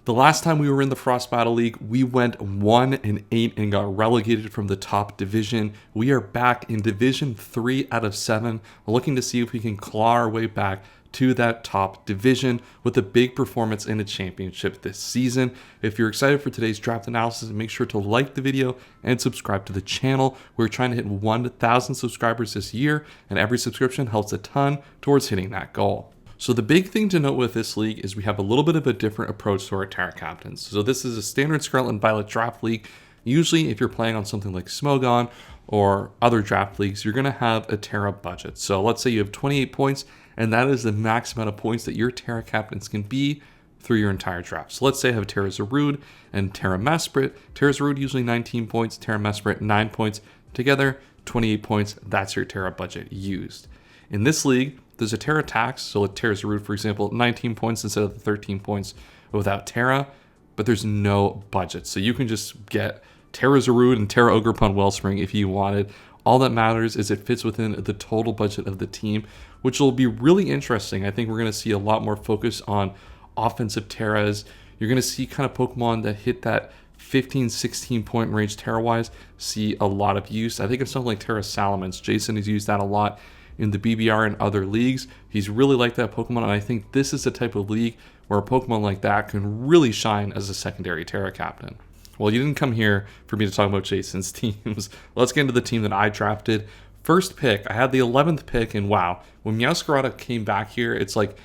The last time we were in the Frost Battle League, we went 1-8 and got relegated from the top division. We are back in Division 3 out of 7, looking to see if we can claw our way back to that top division with a big performance in a championship this season. If you're excited for today's draft analysis, make sure to like the video and subscribe to the channel. We're trying to hit 1,000 subscribers this year, and every subscription helps a ton towards hitting that goal. So the big thing to note with this league is we have a little bit of a different approach to our Terra Captains. So this is a standard Scarlet and Violet draft league. Usually if you're playing on something like Smogon or other draft leagues, you're going to have a Terra budget. So let's say you have 28 points, and that is the max amount of points that your Terra Captains can be through your entire draft. So let's say I have Terra Zarude and Terra Mesprit. Terra Zarude usually 19 points, Terra Mesprit 9 points. Together, 28 points. That's your Terra budget used. In this league, there's a Terra tax, so with Terra Zarude, for example, 19 points instead of the 13 points without Terra, but there's no budget. So you can just get Terra Zarude and Terra Ogerpon Wellspring if you wanted. All that matters is it fits within the total budget of the team, which will be really interesting. I think we're going to see a lot more focus on offensive Terras. You're going to see kind of Pokemon that hit that 15, 16 point range Terra-wise, see a lot of use. I think of something like Terra Salamence. Jason has used that a lot in the BBR and other leagues. He's really liked that Pokemon, and I think this is the type of league where a Pokemon like that can really shine as a secondary Terra Captain. Well, you didn't come here for me to talk about Jason's teams. Let's get into the team that I drafted. First pick, I had the 11th pick, and wow, when Meowscarada came back here, it's like,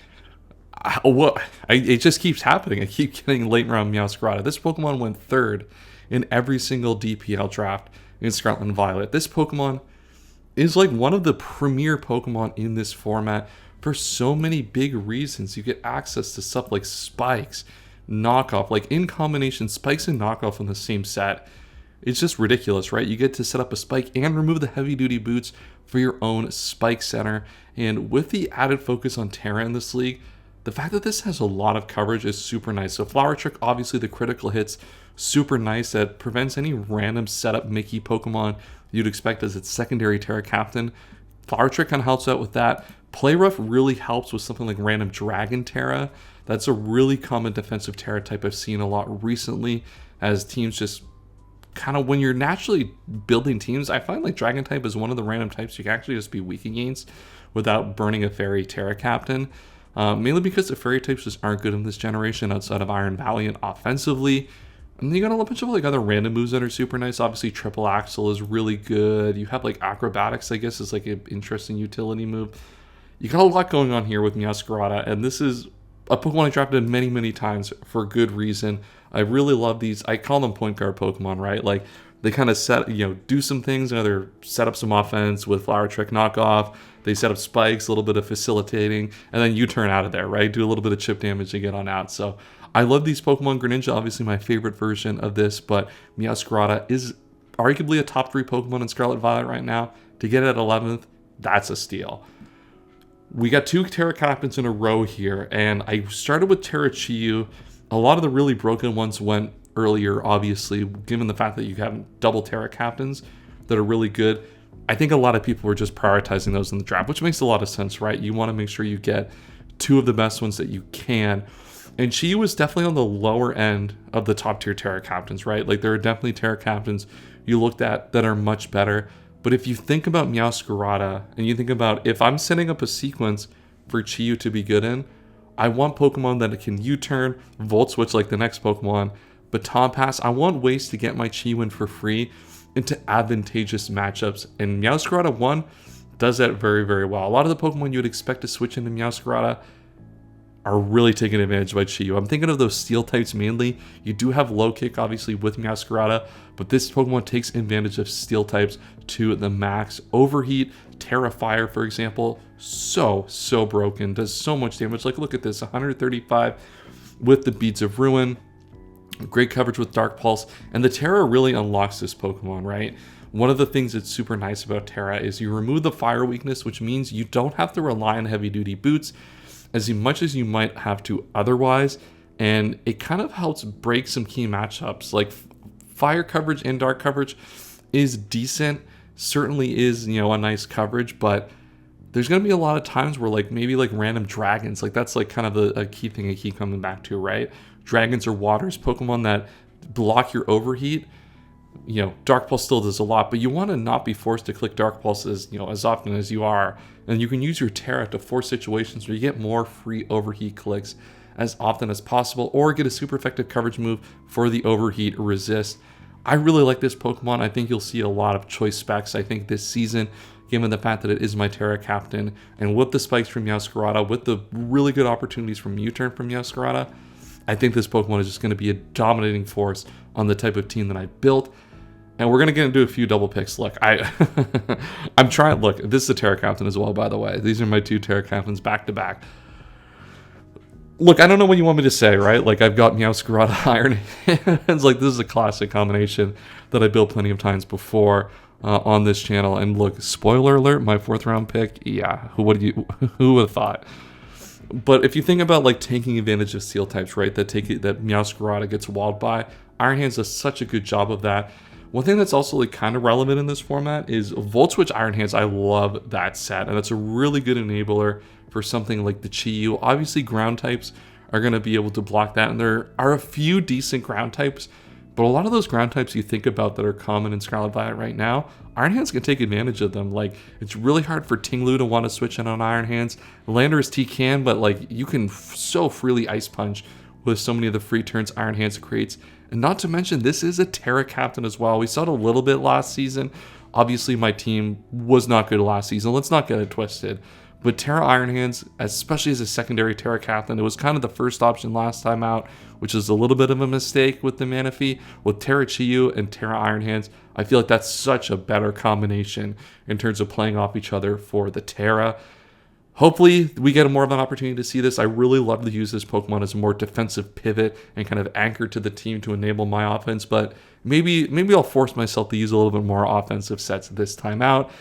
it just keeps happening. I keep getting late round Meowscarada. This Pokemon went third in every single DPL draft in Scarlet and Violet. This Pokemon is like one of the premier Pokemon in this format for so many big reasons. You get access to stuff like Spikes, Knockoff, like in combination, Spikes and Knockoff in the same set. It's just ridiculous, right? You get to set up a Spike and remove the heavy duty boots for your own Spike center. And with the added focus on Terra in this league, the fact that this has a lot of coverage is super nice. So Flower Trick, obviously the critical hits, super nice. That prevents any random setup Mickey Pokemon you'd expect as its secondary Terra Captain. Flower Trick kind of helps out with that. Play Rough really helps with something like random Dragon Terra. That's a really common defensive Terra type I've seen a lot recently, as teams just kind of, when you're naturally building teams, I find like Dragon type is one of the random types you can actually just be weak against without burning a Fairy Terra Captain. Mainly because the Fairy types just aren't good in this generation outside of Iron Valiant offensively. And then you got a bunch of like other random moves that are super nice. Obviously, Triple Axle is really good. You have like Acrobatics, I guess, is like an interesting utility move. You got a lot going on here with Meowscarada, and this is a Pokemon I drafted many, many times for good reason. I really love these. I call them point guard Pokemon, right? Like they kind of do some things, either set up some offense with Flower Trick Knockoff. They set up Spikes, a little bit of facilitating, and then you turn out of there, right? Do a little bit of chip damage and get on out. So I love these Pokemon. Greninja, obviously my favorite version of this, but Meowscarada is arguably a top 3 Pokemon in Scarlet Violet right now. To get it at 11th, that's a steal. We got 2 Terra Captains in a row here, and I started with Terrachiyu. A lot of the really broken ones went earlier, obviously, given the fact that you have double Terra Captains that are really good. I think a lot of people were just prioritizing those in the draft, which makes a lot of sense, right? You want to make sure you get 2 of the best ones that you can. And Chiyu was definitely on the lower end of the top tier Terra Captains, right? Like there are definitely Terra Captains you looked at that are much better. But if you think about Meowscarada and you think about, if I'm setting up a sequence for Chiyu to be good in, I want Pokemon that can U-turn, Volt Switch like the next Pokemon, Baton Pass. I want ways to get my Chiyu in for free into advantageous matchups. And Meowscarada 1 does that very, very well. A lot of the Pokemon you would expect to switch into Meowscarada are really taking advantage by Chiyu. I'm thinking of those steel types mainly. You do have low kick obviously with Meowscarada, but this Pokemon takes advantage of steel types to the max. Overheat, Terra Fire, for example, so broken, does so much damage. Like look at this, 135 with the Beads of Ruin, great coverage with Dark Pulse, and the Terra really unlocks this Pokemon, right? One of the things that's super nice about Terra is you remove the fire weakness, which means you don't have to rely on heavy duty boots as much as you might have to otherwise, and it kind of helps break some key matchups. Like fire coverage and dark coverage is decent, certainly is, a nice coverage, but there's going to be a lot of times where like maybe like random dragons, like that's like kind of a key thing I keep coming back to, right? dragons or waters, Pokemon that block your overheat, Dark Pulse still does a lot, but you want to not be forced to click Dark Pulse as often as you are. And you can use your Terra to force situations where you get more free overheat clicks as often as possible, or get a super effective coverage move for the overheat resist. I really like this Pokemon. I think you'll see a lot of choice specs, I think, this season, given the fact that it is my Terra captain. And with the spikes from Meowscarada, with the really good opportunities from U-turn from Meowscarada, I think this Pokemon is just going to be a dominating force on the type of team that I built. And we're going to get into a few double picks. Look, I'm trying. Look, this is a Terra captain as well, by the way. These are my 2 Terra captains back to back. Look, I don't know what you want me to say, right? Like, I've got Meowscarada, Iron Hands. Like, this is a classic combination that I built plenty of times before on this channel. And look, spoiler alert, my 4th round pick. Yeah, who would have thought? But if you think about like taking advantage of steel types, right? That Meowscarada gets walled by, Iron Hands does such a good job of that. One thing that's also like kind of relevant in this format is Volt Switch Iron Hands. I love that set, and that's a really good enabler for something like the Chi-Yu. Obviously, ground types are going to be able to block that, and there are a few decent ground types, but a lot of those ground types you think about that are common in Scarlet Violet right now, Iron Hands can take advantage of them. Like, it's really hard for Tinglu to want to switch in on Iron Hands. Landorus T can, but like you can so freely Ice Punch with so many of the free turns Iron Hands creates. And not to mention, this is a Terra captain as well. We saw it a little bit last season. Obviously, my team was not good last season. Let's not get it twisted. But Terra Iron Hands, especially as a secondary Terra captain, it was kind of the first option last time out, which is a little bit of a mistake with the Manaphy. With Terra Chi-Yu and Terra Iron Hands, I feel like that's such a better combination in terms of playing off each other for the Terra. Hopefully, we get more of an opportunity to see this. I really love to use this Pokemon as a more defensive pivot and kind of anchor to the team to enable my offense, but maybe I'll force myself to use a little bit more offensive sets this time out.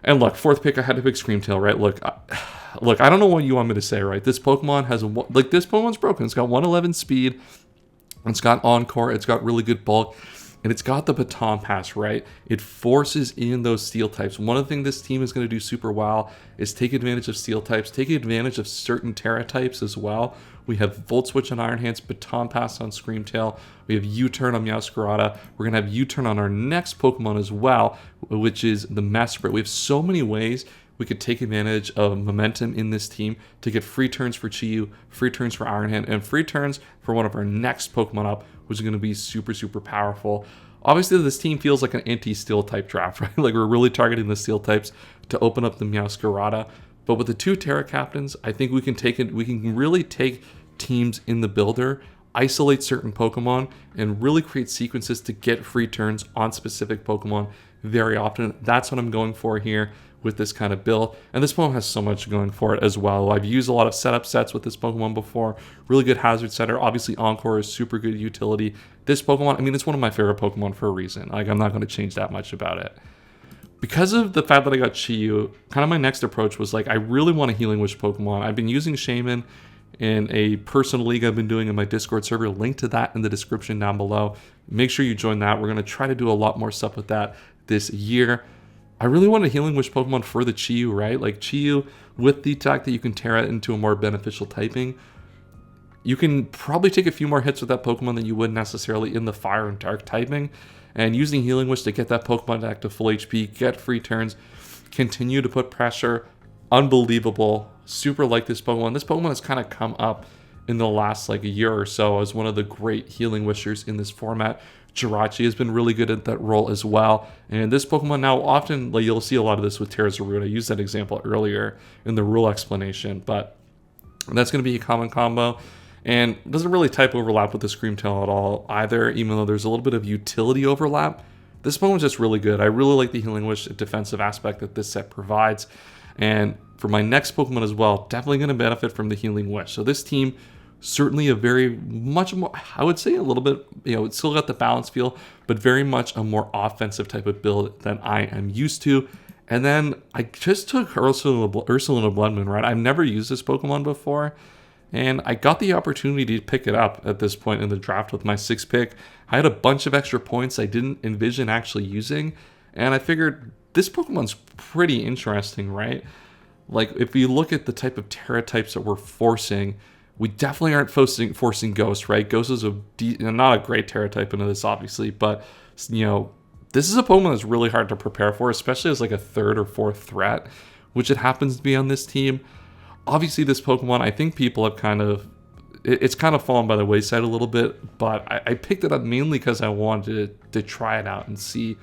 And look, 4th pick, I had to pick Screamtail, right? Look, I don't know what you want me to say, right? This Pokemon this Pokemon's broken. It's got 111 speed, it's got Encore, it's got really good bulk, and it's got the Baton Pass, right? It forces in those steel types. One of the things this team is going to do super well is take advantage of steel types, take advantage of certain Terra types as well. We have Volt Switch on Iron Hands, Baton Pass on Screamtail. We have U-turn on Meowscarada. We're going to have U-turn on our next Pokemon as well, which is the Mesprit. We have so many ways we could take advantage of momentum in this team to get free turns for Chi-Yu, free turns for Iron Hand, and free turns for one of our next Pokemon up, which is going to be super, super powerful. Obviously, this team feels like an anti-steel type draft, right? Like, we're really targeting the steel types to open up the Meowscarada. But with the 2 Terra captains, I think we can really take teams in the builder, isolate certain Pokemon, and really create sequences to get free turns on specific Pokemon very often. That's what I'm going for here with this kind of build. And this Pokemon has so much going for it as well. I've used a lot of setup sets with this Pokemon before. Really good hazard setter. Obviously, Encore is super good utility. This Pokemon, I mean, it's one of my favorite Pokemon for a reason. Like, I'm not going to change that much about it. Because of the fact that I got Chi-Yu, kind of my next approach was like, I really want a Healing Wish Pokemon. I've been using Shaman in a personal league I've been doing in my Discord server. Link to that in the description down below. Make sure you join that. We're going to try to do a lot more stuff with that this year. I really want a Healing Wish Pokemon for the Chi-Yu, right? Like, Chi-Yu, with the attack that you can Terra into a more beneficial typing, you can probably take a few more hits with that Pokemon than you would necessarily in the Fire and Dark typing. And using Healing Wish to get that Pokemon back to full HP, get free turns, continue to put pressure. Unbelievable. Super like this Pokemon. This Pokemon has kind of come up in the last like a year or so as one of the great Healing Wishers in this format. Jirachi has been really good at that role as well. And this Pokemon now often, like, you'll see a lot of this with Terrazarud. I used that example earlier in the rule explanation, but that's going to be a common combo. And doesn't really type overlap with the Screamtail at all either, even though there's a little bit of utility overlap. This Pokemon's just really good. I really like the Healing Wish defensive aspect that this set provides. And for my next Pokemon as well, definitely going to benefit from the Healing Wish. So this team, certainly a very much more, I would say a little bit, it's still got the balance feel, but very much a more offensive type of build than I am used to. And then I just took Ursula Bloodmoon, right? I've never used this Pokemon before. And I got the opportunity to pick it up at this point in the draft with my 6th pick. I had a bunch of extra points I didn't envision actually using. And I figured this Pokemon's pretty interesting, right? Like, if you look at the type of Terra types that we're forcing We definitely aren't forcing Ghost, right? Ghost is not a great Terra type into this, obviously, but, this is a Pokemon that's really hard to prepare for, especially as like a third or fourth threat, which it happens to be on this team. Obviously, this Pokemon, I think people have it's kind of fallen by the wayside a little bit, but I picked it up mainly because I wanted to try it out and see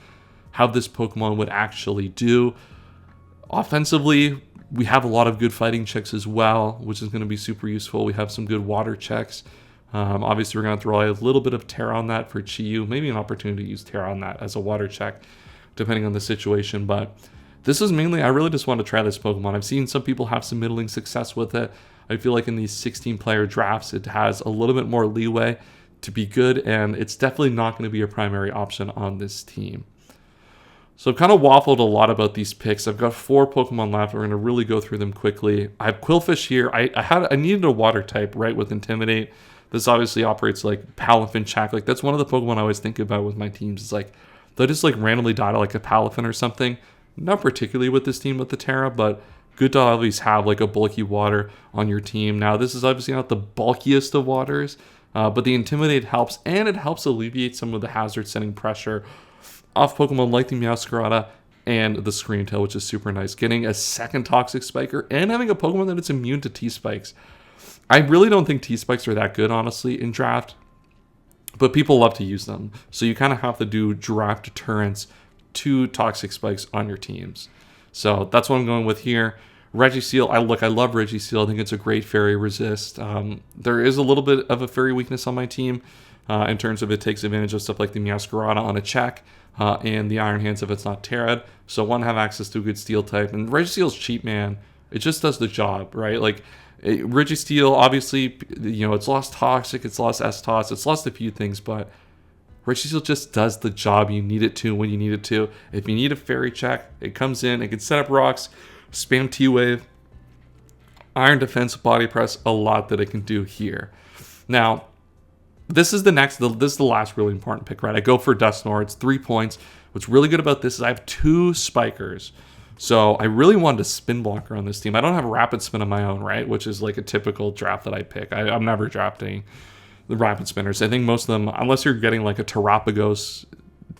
how this Pokemon would actually do. Offensively, we have a lot of good fighting checks as well, which is going to be super useful. We have some good water checks. Obviously, we're going to throw a little bit of Terra on that for Chi-Yu. Maybe an opportunity to use Terra on that as a water check, depending on the situation. But this is mainly, I really just want to try this Pokemon. I've seen some people have some middling success with it. I feel like in these 16-player drafts, it has a little bit more leeway to be good, and it's definitely not going to be a primary option on this team. So I've kind of waffled a lot about these picks. I've got 4 Pokemon left. We're going to really go through them quickly. I have Quillfish here. I needed a water type, right, with Intimidate. This obviously operates like Palafin Check. Like, that's one of the Pokemon I always think about with my teams. It's like, they'll just like randomly die to like a Palafin or something. Not particularly with this team with the Terra, but good to always have like a bulky water on your team. Now, this is obviously not the bulkiest of waters, but the Intimidate helps, and it helps alleviate some of the hazard setting pressure off Pokemon like the Meowscarada and the Screamtail, which is super nice. Getting a second Toxic Spiker and having a Pokemon that it's immune to T-Spikes. I really don't think T-Spikes are that good, honestly, in draft, but people love to use them. So you kind of have to do draft deterrence to Toxic Spikes on your teams. So that's what I'm going with here. Registeel, I love Registeel. I think it's a great fairy resist. There is a little bit of a fairy weakness on my team in terms of it takes advantage of stuff like the Meowscarada on a check and the Iron Hands if it's not Terra'd. So one, have access to a good steel type. And Registeel's cheap, man. It just does the job, right? Like, Registeel, obviously, it's lost Toxic, it's lost S-Toss, it's lost a few things, but Registeel just does the job you need it to when you need it to. If you need a fairy check, it comes in, it can set up rocks, spam T-Wave, Iron Defense, Body Press, a lot that it can do here. Now, this is the last really important pick, right? I go for Dusknoir, it's 3 points. What's really good about this is I have 2 Spikers. So I really wanted a Spin Blocker on this team. I don't have Rapid Spin on my own, right? Which is like a typical draft that I pick. I'm never drafting the Rapid Spinners. I think most of them, unless you're getting like a Terapagos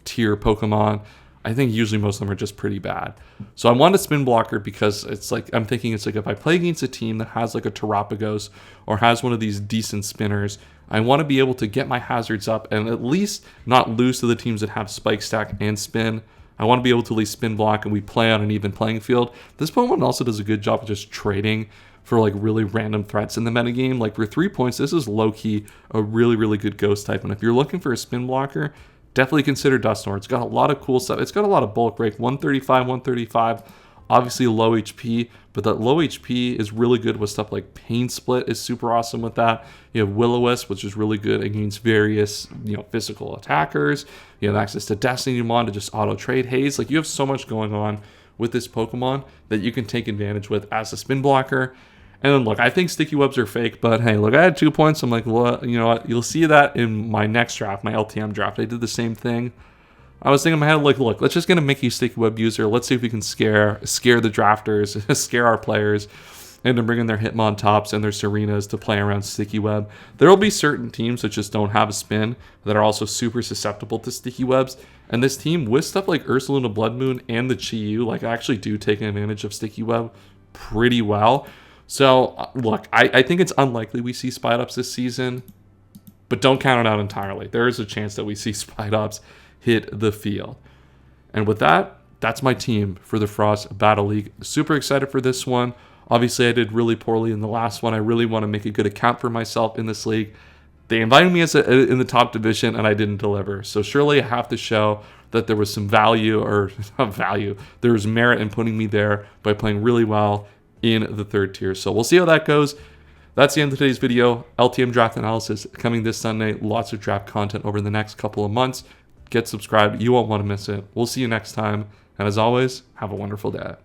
tier Pokemon, I think usually most of them are just pretty bad. So I wanted a Spin Blocker because it's like, I'm thinking it's like if I play against a team that has like a Terapagos or has one of these decent spinners, I want to be able to get my hazards up and at least not lose to the teams that have Spike Stack and Spin. I want to be able to at least Spin Block and we play on an even playing field. This Pokemon also does a good job of just trading for like really random threats in the metagame. Like for 3 points, this is low-key a really, really good ghost type. And if you're looking for a Spin Blocker, definitely consider Dusknoir. It's got a lot of cool stuff. It's got a lot of bulk break, 135, 135, obviously low HP, but that low HP is really good with stuff like Pain Split is super awesome with that. You have Will-O-Wisp, which is really good against various, physical attackers. You have access to Destiny Mon to just auto-trade Haze. Like, you have so much going on with this Pokemon that you can take advantage with as a Spin Blocker. And then, look, I think Sticky Webs are fake, but hey, look, I had 2 points. I'm like, well, you know what? You'll see that in my next draft, my LTM draft. I did the same thing. I was thinking in my head, like, look, let's just get a Mickey Sticky Web user. Let's see if we can scare the drafters, scare our players, and then bring in their Hitmontops and their Serenas to play around Sticky Web. There will be certain teams that just don't have a spin that are also super susceptible to Sticky Webs. And this team, with stuff like Ursaluna Blood Moon and the Chi-Yu, like, actually do take advantage of Sticky Web pretty well. So, look, I think it's unlikely we see Spite-Ups this season, but don't count it out entirely. There is a chance that we see Spite-Ups hit the field. And with that, that's my team for the Frost Battle League. Super excited for this one. Obviously, I did really poorly in the last one. I really want to make a good account for myself in this league. They invited me in the top division, and I didn't deliver. So surely I have to show that there was some value, or not value, there was merit in putting me there by playing really well in the 3rd tier. So we'll see how that goes. That's the end of today's video. LTM draft analysis coming this Sunday. Lots of draft content over the next couple of months. Get subscribed. You won't want to miss it. We'll see you next time. And as always, have a wonderful day.